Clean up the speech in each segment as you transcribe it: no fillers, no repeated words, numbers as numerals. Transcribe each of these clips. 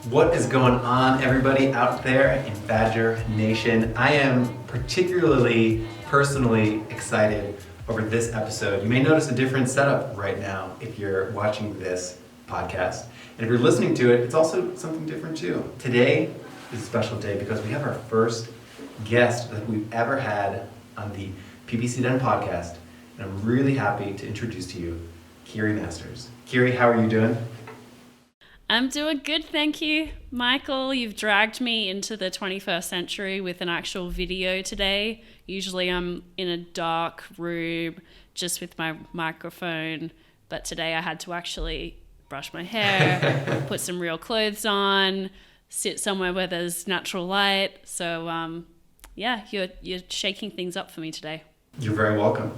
What is going on, everybody out there in Badger Nation? I am particularly personally excited over this episode. You may notice a different setup right now if you're watching this podcast. And if you're listening to it, it's also something different too. Today is a special day because we have our first guest that we've ever had on the PPC Den podcast. And I'm really happy to introduce to you Kiri Masters. Kiri, how are you doing? I'm doing good, thank you, Michael. You've dragged me into the 21st century with an actual video today. Usually I'm in a dark room just with my microphone, but today I had to actually brush my hair, put some real clothes on, sit somewhere where there's natural light. So you're shaking things up for me today. You're very welcome.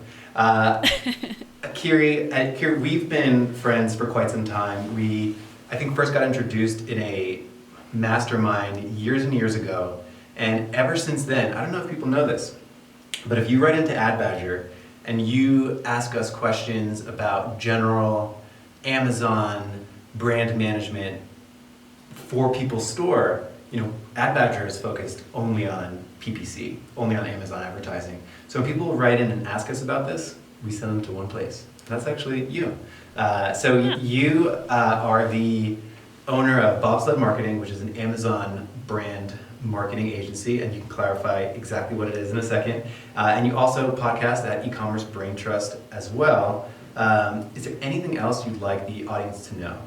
Kiri, we've been friends for quite some time. I think first got introduced in a mastermind years and years ago, and ever since then, I don't know if people know this, but if you write into Ad Badger and you ask us questions about general Amazon brand management for people's store, Ad Badger is focused only on PPC, only on Amazon advertising. So when people write in and ask us about this, we send them to one place. That's actually you. You are the owner of Bobsled Marketing, which is an Amazon brand marketing agency, and you can clarify exactly what it is in a second. And you also podcast at E-commerce Brain Trust as well. Is there anything else you'd like the audience to know?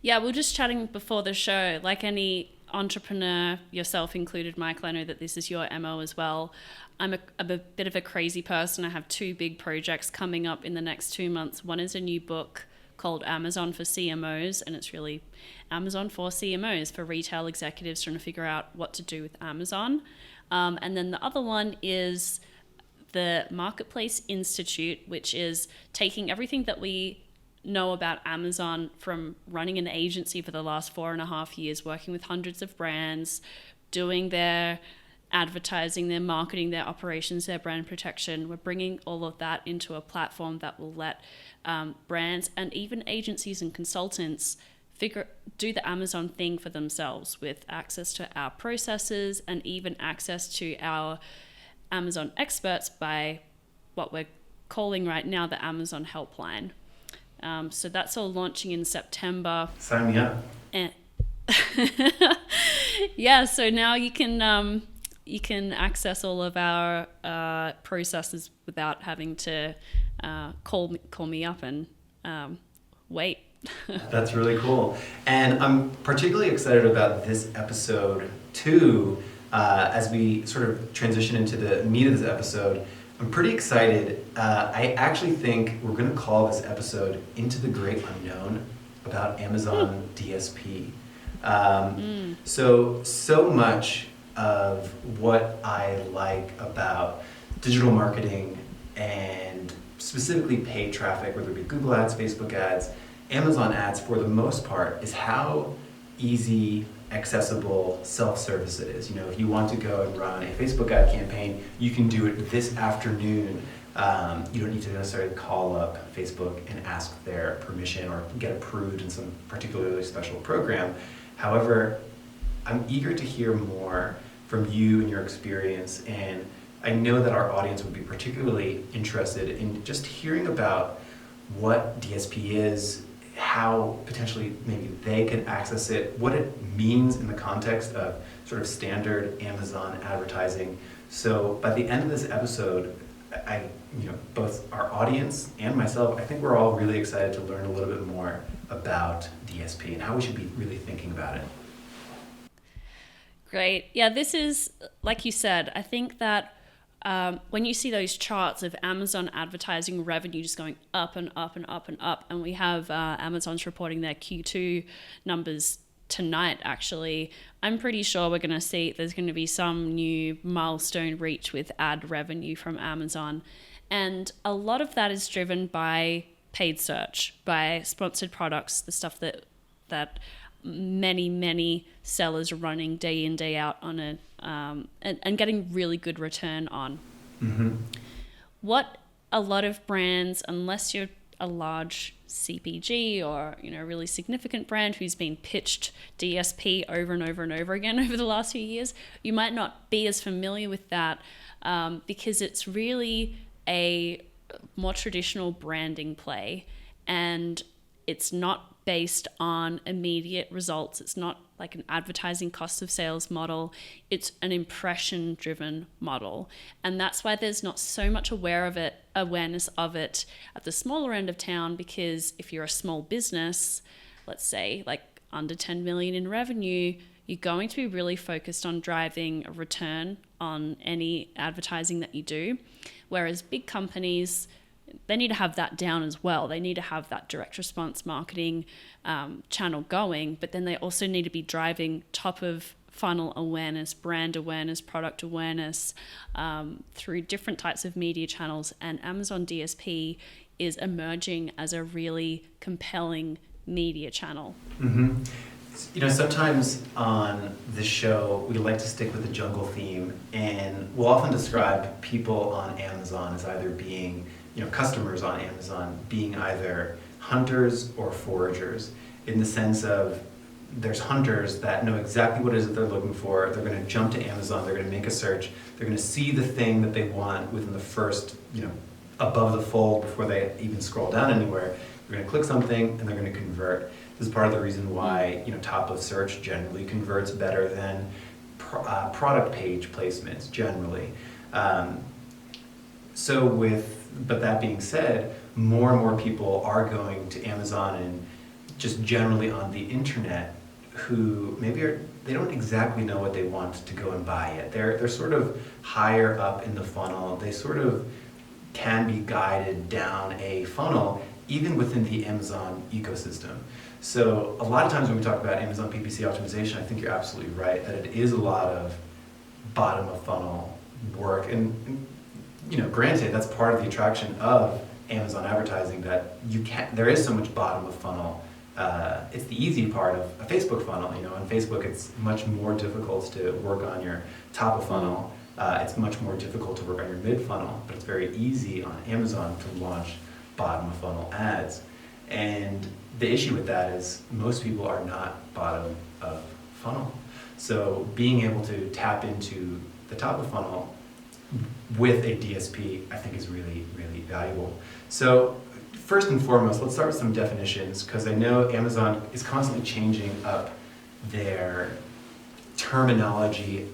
Yeah, we were just chatting before the show. Like any entrepreneur, yourself included, Michael, I know that this is your MO as well. I'm a bit of a crazy person. I have two big projects coming up in the next 2 months. One is a new book called Amazon for CMOs, and it's really Amazon for CMOs, for retail executives trying to figure out what to do with Amazon. And then the other one is the Marketplace Institute, which is taking everything that we know about Amazon from running an agency for the last 4.5 years, working with hundreds of brands, doing their advertising, their marketing, their operations, their brand protection. We're bringing all of that into a platform that will let brands and even agencies and consultants do the Amazon thing for themselves, with access to our processes and even access to our Amazon experts by what we're calling right now the Amazon Helpline. So that's all launching in September. Sign me up. Yeah, so now you can access all of our processes without having to call me up and wait. That's really cool. And I'm particularly excited about this episode too, as we sort of transition into the meat of this episode. I'm pretty excited. I actually think we're going to call this episode Into the Great Unknown, about Amazon DSP. So much of what I like about digital marketing and specifically paid traffic, whether it be Google ads, Facebook ads, Amazon ads for the most part, is how easy, accessible, self-service it is. If you want to go and run a Facebook ad campaign, you can do it this afternoon. You don't need to necessarily call up Facebook and ask their permission or get approved in some particularly special program. However, I'm eager to hear more from you and your experience, and I know that our audience would be particularly interested in just hearing about what DSP is, how potentially maybe they can access it, what it means in the context of sort of standard Amazon advertising. So by the end of this episode, both our audience and myself, I think we're all really excited to learn a little bit more about DSP and how we should be really thinking about it. Great. Yeah, this is, like you said, I think that when you see those charts of Amazon advertising revenue just going up and up and up and up, and we have Amazon's reporting their Q2 numbers tonight, actually, I'm pretty sure we're going to see there's going to be some new milestone reached with ad revenue from Amazon. And a lot of that is driven by paid search, by sponsored products, the stuff that many sellers are running day in, day out on a and getting really good return on. Mm-hmm. What a lot of brands, unless you're a large CPG or, a really significant brand who's been pitched DSP over and over and over again over the last few years, you might not be as familiar with that because it's really a more traditional branding play, and it's not based on immediate results. It's not like an advertising cost of sales model. It's an impression driven model. And that's why there's not so much awareness of it at the smaller end of town, because if you're a small business, let's say like under 10 million in revenue, you're going to be really focused on driving a return on any advertising that you do. Whereas big companies, they need to have that down as well. They need to have that direct response marketing channel going, but then they also need to be driving top of funnel awareness, brand awareness, product awareness through different types of media channels. And Amazon DSP is emerging as a really compelling media channel. Mm-hmm. Sometimes on the show, we like to stick with the jungle theme, and we'll often describe people on Amazon as either being, customers on Amazon being either hunters or foragers, in the sense of there's hunters that know exactly what it is that they're looking for. They're going to jump to Amazon, they're going to make a search, they're going to see the thing that they want within the first, above the fold before they even scroll down anywhere. They're going to click something and they're going to convert. This is part of the reason why top of search generally converts better than product page placements generally. But that being said, more and more people are going to Amazon and just generally on the internet who maybe they don't exactly know what they want to go and buy yet. They're sort of higher up in the funnel. They sort of can be guided down a funnel even within the Amazon ecosystem. So a lot of times when we talk about Amazon PPC optimization, I think you're absolutely right that it is a lot of bottom of funnel work. And granted, that's part of the attraction of Amazon advertising, that there is so much bottom of funnel. It's the easy part of a Facebook funnel. On Facebook, it's much more difficult to work on your top of funnel. It's much more difficult to work on your mid funnel, but it's very easy on Amazon to launch bottom of funnel ads. And the issue with that is most people are not bottom of funnel. So being able to tap into the top of funnel with a DSP, I think is really, really valuable. So first and foremost, let's start with some definitions, because I know Amazon is constantly changing up their terminology.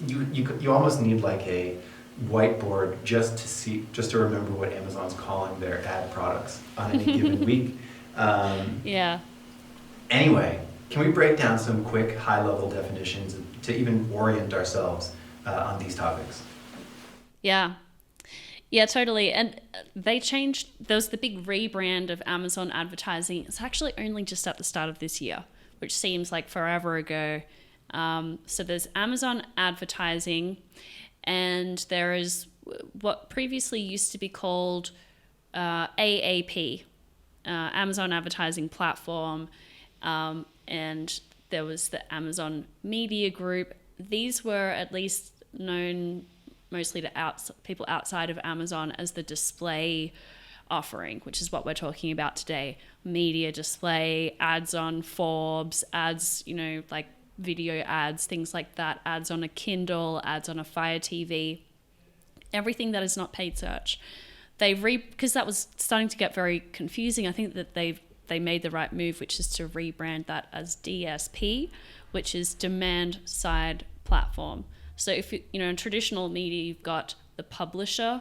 You almost need like a whiteboard just to remember what Amazon's calling their ad products on any given week. Yeah. Anyway, can we break down some quick high-level definitions to even orient ourselves on these topics? Yeah, totally. And they changed, there was the big rebrand of Amazon advertising. It's actually only just at the start of this year, which seems like forever ago. So there's Amazon advertising, and there is what previously used to be called AAP, Amazon Advertising Platform, and there was the Amazon Media Group. These were at least known mostly to people outside of Amazon as the display offering, which is what we're talking about today. Media display, ads on Forbes, ads, like video ads, things like that, ads on a Kindle, ads on a Fire TV, everything that is not paid search. Because that was starting to get very confusing, I think that they made the right move, which is to rebrand that as DSP, which is demand side platform. So if in traditional media, you've got the publisher,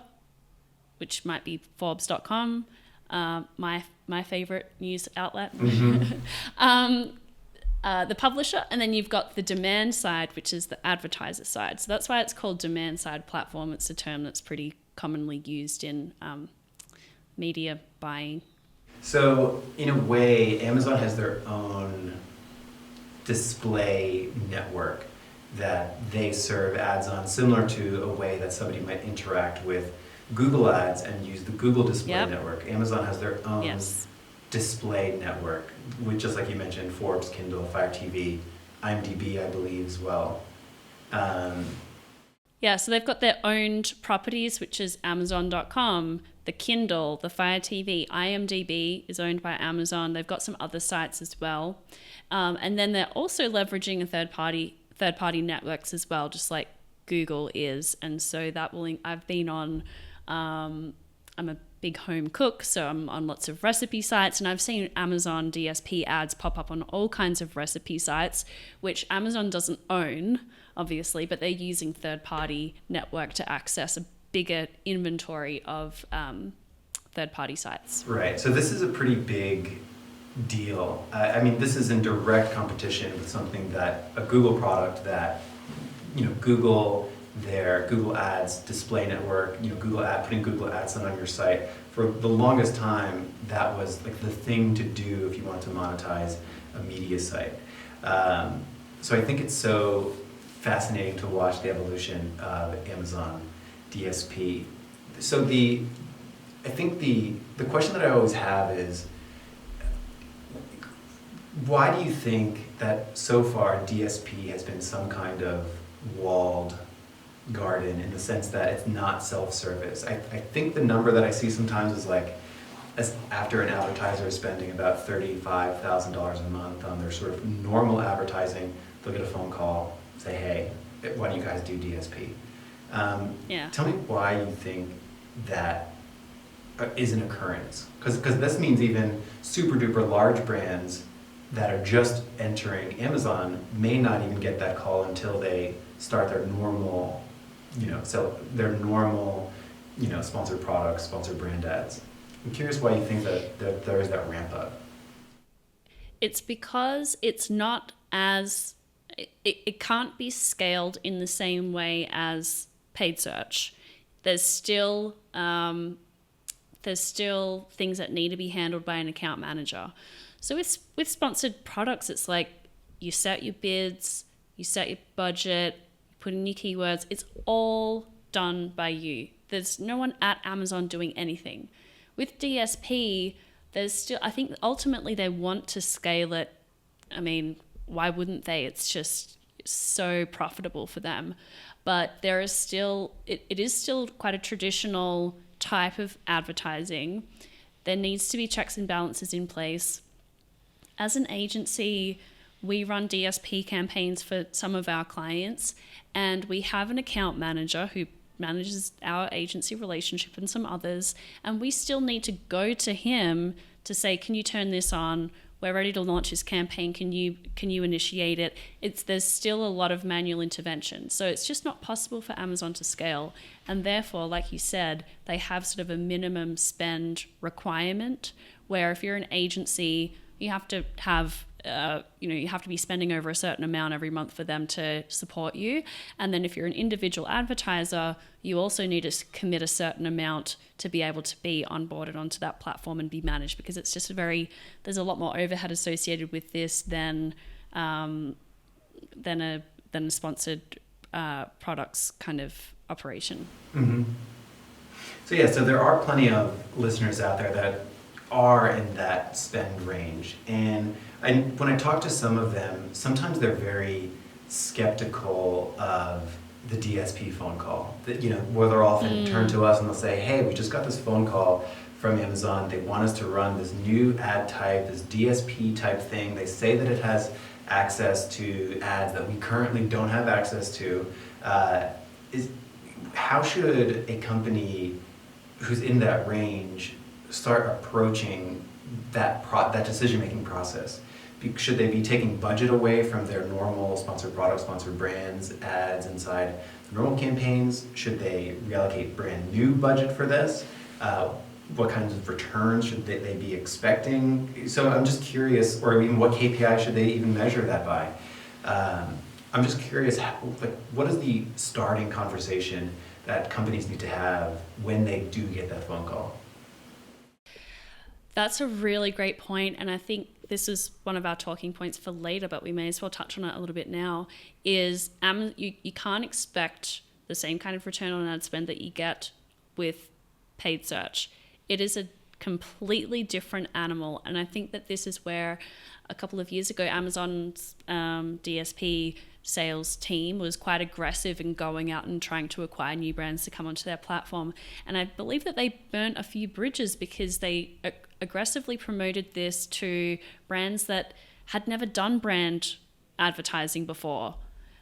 which might be Forbes.com, my favorite news outlet. Mm-hmm. The publisher, and then you've got the demand side, which is the advertiser side. So that's why it's called demand side platform. It's a term that's pretty commonly used in media buying. So in a way, Amazon has their own display network that they serve ads on, similar to a way that somebody might interact with Google Ads and use the Google Display Network. Amazon has their own display network, which, just like you mentioned, Forbes, Kindle, Fire TV, IMDb, I believe, as well. So they've got their owned properties, which is Amazon.com. the Kindle, the Fire TV, IMDb is owned by Amazon. They've got some other sites as well. And then they're also leveraging a third-party networks as well, just like Google is. And so that will, I've been on, I'm a big home cook, so I'm on lots of recipe sites, and I've seen Amazon DSP ads pop up on all kinds of recipe sites, which Amazon doesn't own, obviously, but they're using third-party network to access a bigger inventory of third-party sites. Right. So this is a pretty big deal. I mean, this is in direct competition with something that a Google product that, Google, their Google Ads display network, putting Google Ads on your site. For the longest time, that was like the thing to do if you want to monetize a media site. So I think it's so fascinating to watch the evolution of Amazon DSP. So I think the question that I always have is, why do you think that so far DSP has been some kind of walled garden in the sense that it's not self-service? I think the number that I see sometimes is like, as after an advertiser is spending about $35,000 a month on their sort of normal advertising, they'll get a phone call, say, hey, why don't you guys do DSP? Tell me why you think that is an occurrence. Because this means even super duper large brands that are just entering Amazon may not even get that call until they start their normal, sponsored products, sponsored brand ads. I'm curious why you think that there is that ramp up. It's because it's not as, it can't be scaled in the same way as paid search. There's still things that need to be handled by an account manager. So with sponsored products, it's like you set your bids, you set your budget, you put in your keywords. It's all done by you. There's no one at Amazon doing anything. With DSP, there's still, I think ultimately they want to scale it. I mean, why wouldn't they? It's just so profitable for them. But there is still, it is still quite a traditional type of advertising. There needs to be checks and balances in place. As an agency, we run DSP campaigns for some of our clients, and we have an account manager who manages our agency relationship and some others, and we still need to go to him to say, can you turn this on? We're ready to launch this campaign. Can you initiate it? There's still a lot of manual intervention. So it's just not possible for Amazon to scale. And therefore, like you said, they have sort of a minimum spend requirement where if you're an agency, you have to have you have to be spending over a certain amount every month for them to support you. And then if you're an individual advertiser, you also need to commit a certain amount to be able to be onboarded onto that platform and be managed, because it's just there's a lot more overhead associated with this than a sponsored products kind of operation. Mm-hmm. So there are plenty of listeners out there that are in that spend range, and when I talk to some of them, sometimes they're very skeptical of the DSP phone call. Where they'll often turn to us and they'll say, hey, we just got this phone call from Amazon. They want us to run this new ad type, this DSP type thing. They say that it has access to ads that we currently don't have access to. How should a company who's in that range start approaching that decision-making process? Should they be taking budget away from their normal sponsored products, sponsored brands, ads inside normal campaigns? Should they reallocate brand new budget for this? What kinds of returns should they be expecting? So I'm just curious, or even what KPI should they even measure that by? I'm just curious, what is the starting conversation that companies need to have when they do get that phone call? That's a really great point, and I think this is one of our talking points for later, but we may as well touch on it a little bit now, is you can't expect the same kind of return on ad spend that you get with paid search. It is a completely different animal. And I think that this is where a couple of years ago, Amazon's DSP sales team was quite aggressive in going out and trying to acquire new brands to come onto their platform. And I believe that they burnt a few bridges because they aggressively promoted this to brands that had never done brand advertising before.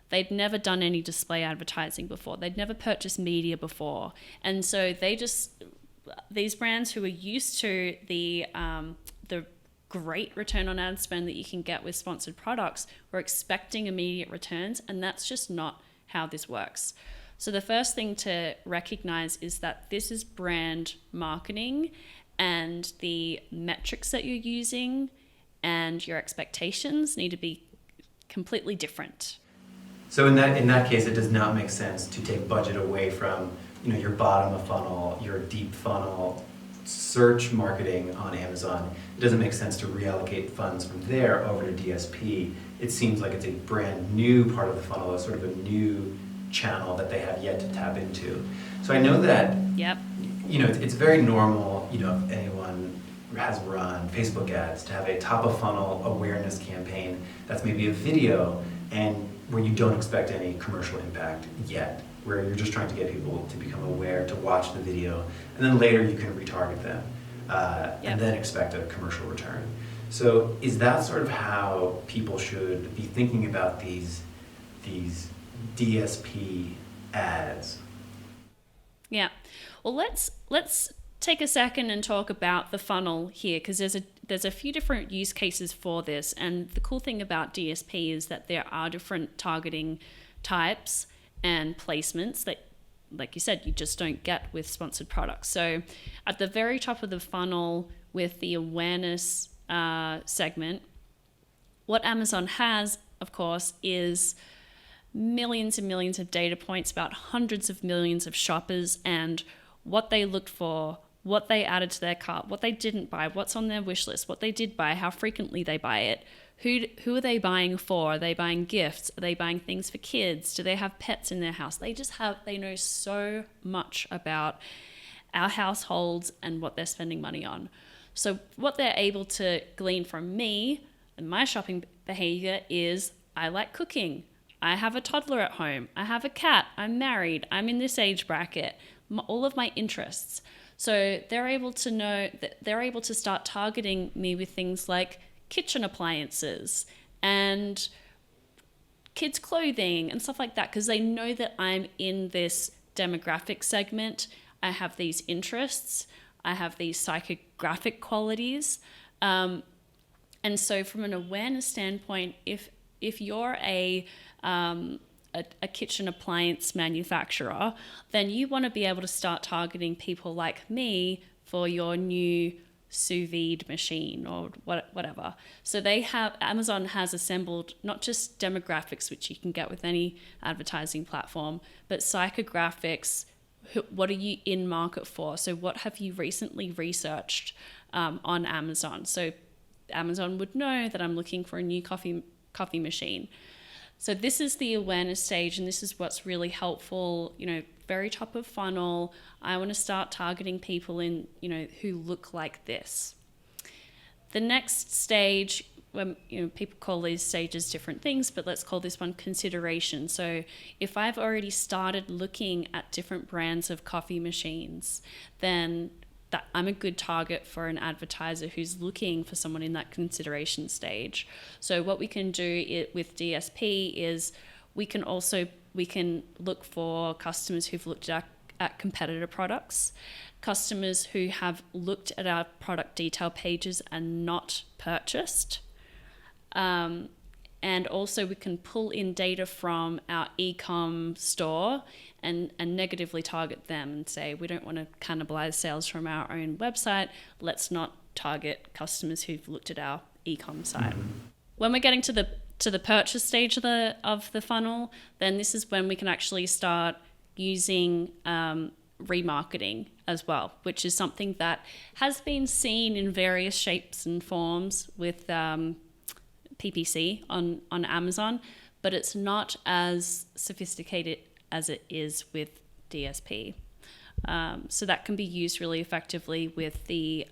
They'd never done any display advertising before. They'd never purchased media before. And so these brands who are used to the great return on ad spend that you can get with sponsored products were expecting immediate returns, and that's just not how this works. So the first thing to recognize is that this is brand marketing, and the metrics that you're using and your expectations need to be completely different. So in that case, it does not make sense to take budget away from your bottom of funnel, your deep funnel search marketing on Amazon. It doesn't make sense to reallocate funds from there over to DSP. It seems like it's a brand new part of the funnel, a sort of a new channel that they have yet to tap into. So I know that it's very normal, if anyone has run Facebook ads, to have a top of funnel awareness campaign that's maybe a video and where you don't expect any commercial impact yet, where you're just trying to get people to become aware, to watch the video, and then later you can retarget them and then expect a commercial return. So is that sort of how people should be thinking about these DSP ads? Yeah. Well, let's take a second and talk about the funnel here, because there's a few different use cases for this. And the cool thing about DSP is that there are different targeting types and placements that, like you said, you just don't get with sponsored products. So at the very top of the funnel with the awareness segment, what Amazon has, of course, is millions and millions of data points about hundreds of millions of shoppers and what they looked for, what they added to their cart, what they didn't buy, what's on their wish list, what they did buy, how frequently they buy it, who are they buying for? Are they buying gifts? Are they buying things for kids? Do they have pets in their house? They know so much about our households and what they're spending money on. So what they're able to glean from me and my shopping behavior is, I like cooking. I have a toddler at home. I have a cat. I'm married. I'm in this age bracket. All of my interests. So they're able to know that they're able to start targeting me with things like kitchen appliances and kids' clothing and stuff like that, because they know that I'm in this demographic segment. I have these interests. I have these psychographic qualities. And so from an awareness standpoint, if you're a kitchen appliance manufacturer, then you want to be able to start targeting people like me for your new sous vide machine or whatever. So Amazon has assembled not just demographics, which you can get with any advertising platform, but psychographics. What are you in market for? So what have you recently researched on Amazon? So Amazon would know that I'm looking for a new coffee machine. So this is the awareness stage, and this is what's really helpful, very top of funnel. I want to start targeting people in, who look like this. The next stage, when people call these stages different things, but let's call this one consideration. So if I've already started looking at different brands of coffee machines, then that I'm a good target for an advertiser who's looking for someone in that consideration stage. So what we can do with DSP is we can look for customers who've looked at competitor products, customers who have looked at our product detail pages and not purchased. And also we can pull in data from our e-com store and negatively target them and say, we don't want to cannibalize sales from our own website. Let's not target customers who've looked at our e-com site. Mm-hmm. When we're getting to the purchase stage of the funnel, then this is when we can actually start using remarketing as well, which is something that has been seen in various shapes and forms with PPC on Amazon, but it's not as sophisticated as it is with DSP. So that can be used really effectively with the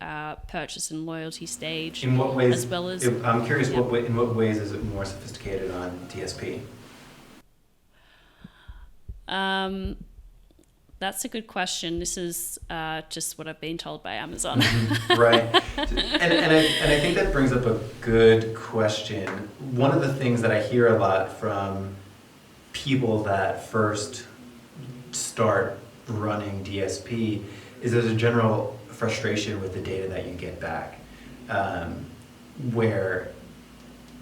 purchase and loyalty stage. In what ways? As well as, I'm curious. yeah. In what ways is it more sophisticated on DSP? That's a good question. This is just what I've been told by Amazon. Right. And I think that brings up a good question. One of the things that I hear a lot from people that first start running DSP is there's a general frustration with the data that you get back, where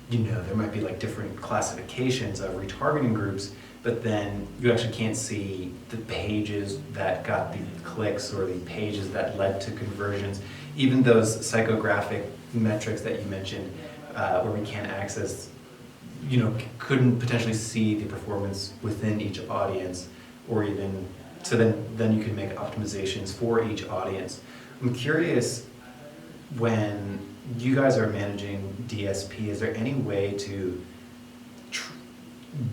there might be like different classifications of retargeting groups, but then you actually can't see the pages that got the clicks or the pages that led to conversions. Even those psychographic metrics that you mentioned, where we can't access, couldn't potentially see the performance within each audience, or even, so then you can make optimizations for each audience. I'm curious, when you guys are managing DSP, is there any way to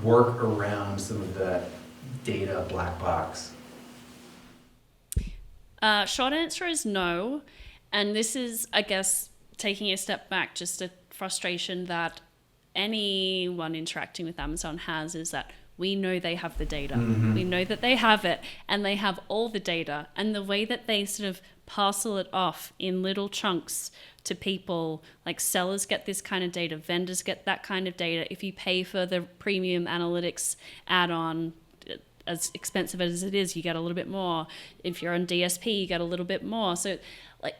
work around some of that data black box? Short answer is no. And this is, I guess, taking a step back, just a frustration that anyone interacting with Amazon has, is that we know they have the data. Mm-hmm. We know that they have it, and they have all the data. And the way that they sort of parcel it off in little chunks to people, like sellers get this kind of data, vendors get that kind of data. If you pay for the premium analytics add-on, as expensive as it is, you get a little bit more. If you're on DSP, you get a little bit more. So like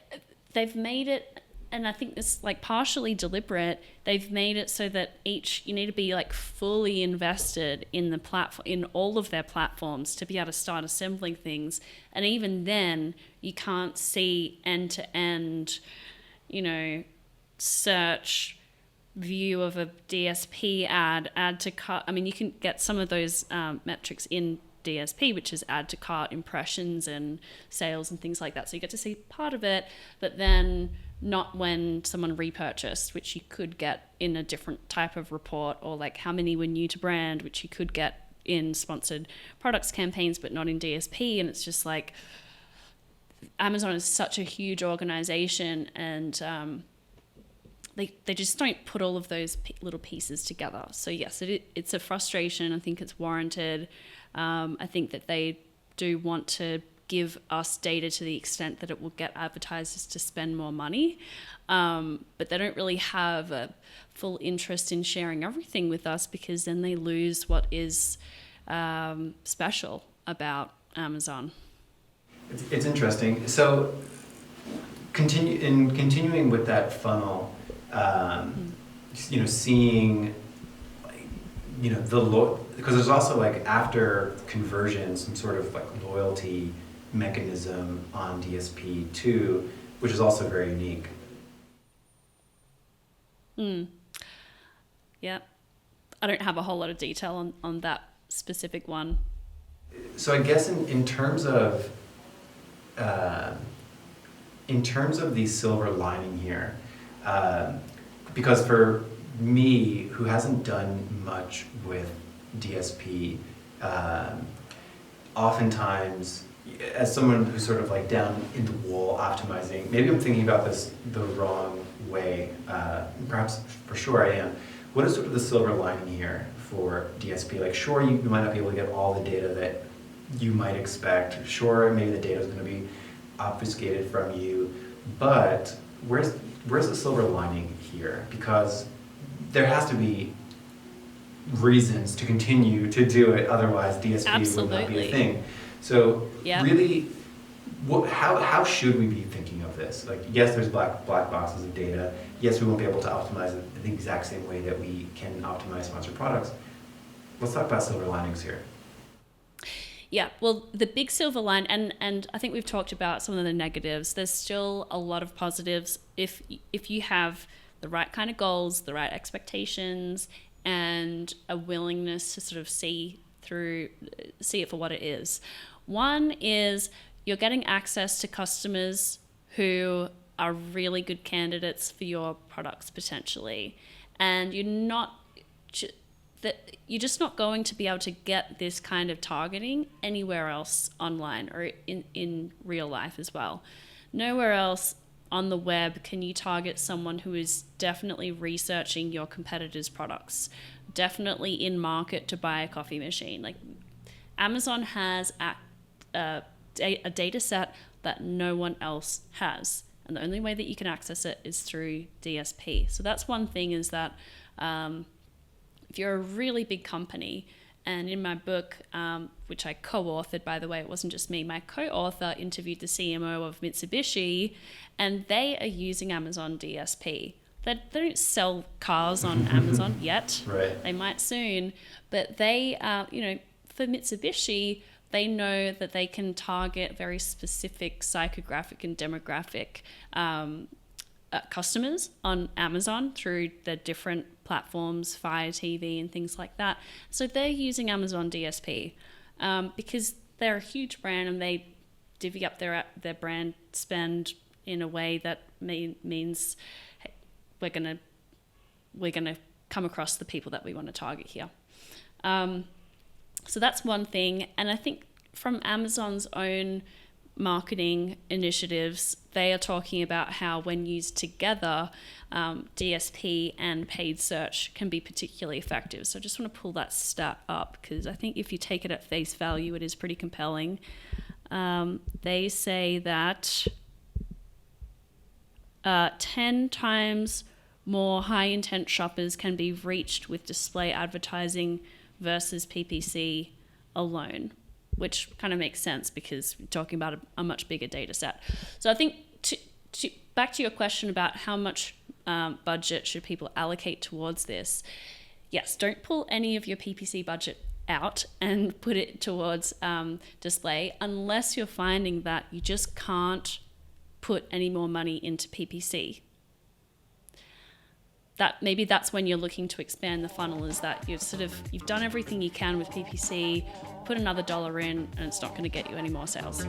they've made it, and I think this like partially deliberate, they've made it so that you need to be like fully invested in the platform, in all of their platforms, to be able to start assembling things. And even then you can't see end to end, search view of a DSP add to cart. I mean, you can get some of those metrics in DSP, which is add to cart, impressions and sales and things like that. So you get to see part of it, but then not when someone repurchased, which you could get in a different type of report, or like how many were new to brand, which you could get in sponsored products campaigns, but not in DSP. And it's just like, Amazon is such a huge organization, and they just don't put all of those little pieces together. So yes, it's a frustration. I think it's warranted. I think that they do want to give us data to the extent that it will get advertisers to spend more money, but they don't really have a full interest in sharing everything with us, because then they lose what is special about Amazon. It's interesting. So continuing with that funnel, seeing, because there's also like after conversion, some sort of like loyalty mechanism on DSP too, which is also very unique. Yeah, I don't have a whole lot of detail on that specific one. So I guess in terms of the silver lining here, because for me, who hasn't done much with DSP, oftentimes, as someone who's sort of like down in the wool optimizing, maybe I'm thinking about this the wrong way, perhaps for sure I am. What is sort of the silver lining here for DSP? Like, sure, you might not be able to get all the data that you might expect. Sure, maybe the data is going to be obfuscated from you, but where's the silver lining here? Because there has to be reasons to continue to do it, otherwise DSP Absolutely. would not be a thing. So really, how should we be thinking of this? Like, yes, there's black boxes of data. Yes, we won't be able to optimize it the exact same way that we can optimize sponsored products. Let's talk about silver linings here. Yeah, well, the big silver line, and I think we've talked about some of the negatives. There's still a lot of positives if you have the right kind of goals, the right expectations, and a willingness to sort of see it for what it is. One is you're getting access to customers who are really good candidates for your products potentially, and you're not that you're just not going to be able to get this kind of targeting anywhere else online or in real life as well. Nowhere else on the web can you target someone who is definitely researching your competitors' products, definitely in market to buy a coffee machine. Like Amazon has a data set that no one else has. And the only way that you can access it is through DSP. So that's one thing, is that if you're a really big company, and in my book, which I co-authored, by the way, it wasn't just me, my co-author interviewed the CMO of Mitsubishi, and they are using Amazon DSP. They don't sell cars on Amazon yet. Right. They might soon, but they, for Mitsubishi, they know that they can target very specific psychographic and demographic customers on Amazon through the different platforms, Fire TV and things like that. So they're using Amazon DSP because they're a huge brand and they divvy up their brand spend in a way that means, hey, we're gonna come across the people that we want to target here. So that's one thing. And I think from Amazon's own marketing initiatives, they are talking about how when used together, DSP and paid search can be particularly effective. So I just want to pull that stat up because I think if you take it at face value, it is pretty compelling. They say that 10 times more high intent shoppers can be reached with display advertising versus PPC alone, which kind of makes sense because we're talking about a much bigger data set. So I think back to your question about how much budget should people allocate towards this. Yes, don't pull any of your PPC budget out and put it towards display unless you're finding that you just can't put any more money into PPC. Maybe that's when you're looking to expand the funnel, is that you've done everything you can with PPC, put another $1 in, and it's not going to get you any more sales.